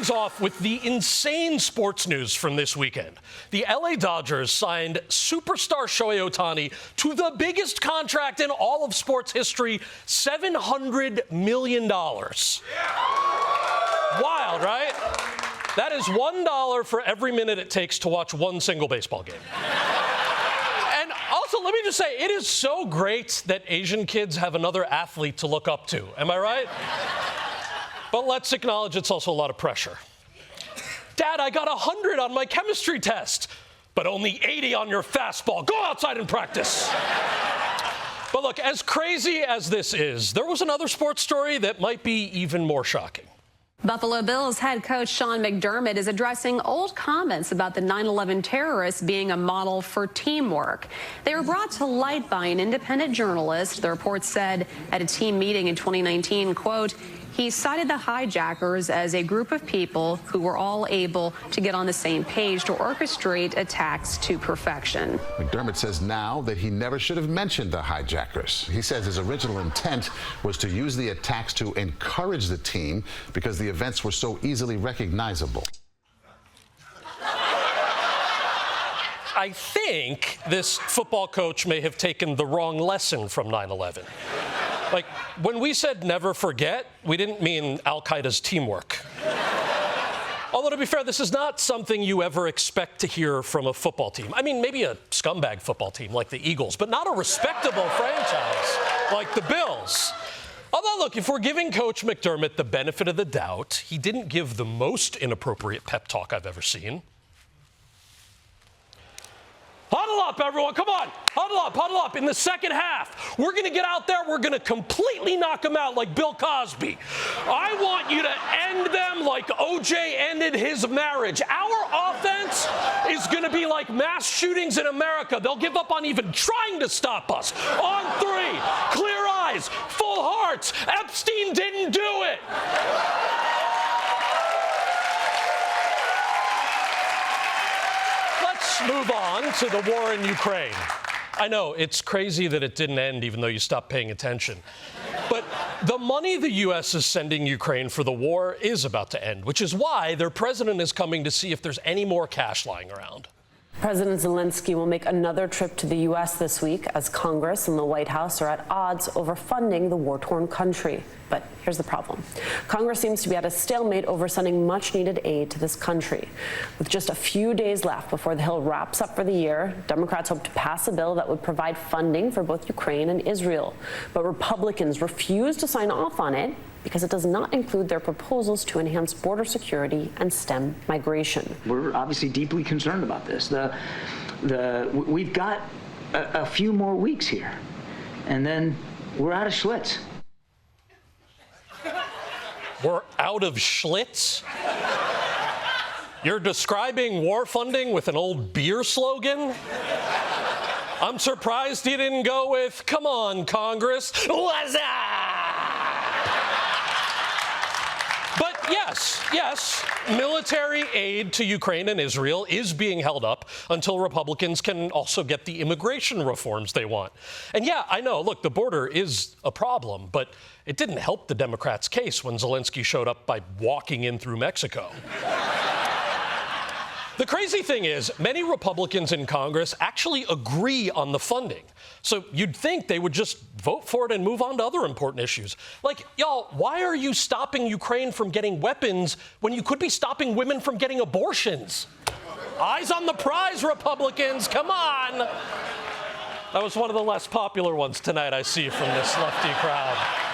things off with the insane sports news from this weekend. The LA Dodgers signed superstar Shohei Ohtani to the biggest contract in all of sports history, $700 million. Wild, right? That is $1 for every minute it takes to watch one single baseball game. And also, let me just say, it is so great that Asian kids have another athlete to look up to. Am I right? But let's acknowledge it's also a lot of pressure. Dad, I got 100 on my chemistry test, but only 80 on your fastball. Go outside and practice. But look, as crazy as this is, there was another sports story that might be even more shocking. Buffalo Bills head coach Sean McDermott is addressing old comments about the 9/11 terrorists being a model for teamwork. They were brought to light by an independent journalist. The report said at a team meeting in 2019, quote, he cited the hijackers as a group of people who were all able to get on the same page to orchestrate attacks to perfection. McDermott says now that he never should have mentioned the hijackers. He says his original intent was to use the attacks to encourage the team because the events were so easily recognizable. I think this football coach may have taken the wrong lesson from 9/11. Like, when we said never forget, we didn't mean Al-Qaeda's teamwork. Although, to be fair, this is not something you ever expect to hear from a football team. I mean, maybe a scumbag football team like the Eagles, but not a respectable franchise like the Bills. Although, look, if we're giving Coach McDermott the benefit of the doubt, he didn't give the most inappropriate pep talk I've ever seen. Huddle up, everyone. Come on. Huddle up. In the second half, we're going to get out there. We're going to completely knock them out like Bill Cosby. I want you to end them like O.J. ended his marriage. Our offense is going to be like mass shootings in America. They'll give up on even trying to stop us. On three, clear eyes, full hearts. Epstein didn't do it. Move on to the war in Ukraine. I know, it's crazy that it didn't end even though you stopped paying attention. But the money the U.S. is sending Ukraine for the war is about to end, which is why their president is coming to see if there's any more cash lying around. President Zelensky will make another trip to the U.S. this week as Congress and the White House are at odds over funding the war-torn country. But here's the problem. Congress seems to be at a stalemate over sending much-needed aid to this country. With just a few days left before the Hill wraps up for the year, Democrats hope to pass a bill that would provide funding for both Ukraine and Israel. But Republicans refuse to sign off on it because it does not include their proposals to enhance border security and stem migration. We're obviously deeply concerned about this. We've got a few more weeks here, and then we're out of Schlitz. We're out of Schlitz? You're describing war funding with an old beer slogan? I'm surprised you didn't go with, come on, Congress. What's up? But yes, military aid to Ukraine and Israel is being held up until Republicans can also get the immigration reforms they want. And yeah, I know, look, the border is a problem, but it didn't help the Democrats' case when Zelensky showed up by walking in through Mexico. The crazy thing is, many Republicans in Congress actually agree on the funding. So you'd think they would just vote for it and move on to other important issues. Like, y'all, why are you stopping Ukraine from getting weapons when you could be stopping women from getting abortions? Eyes on the prize, Republicans, come on. That was one of the less popular ones tonight, I see, from this lefty crowd.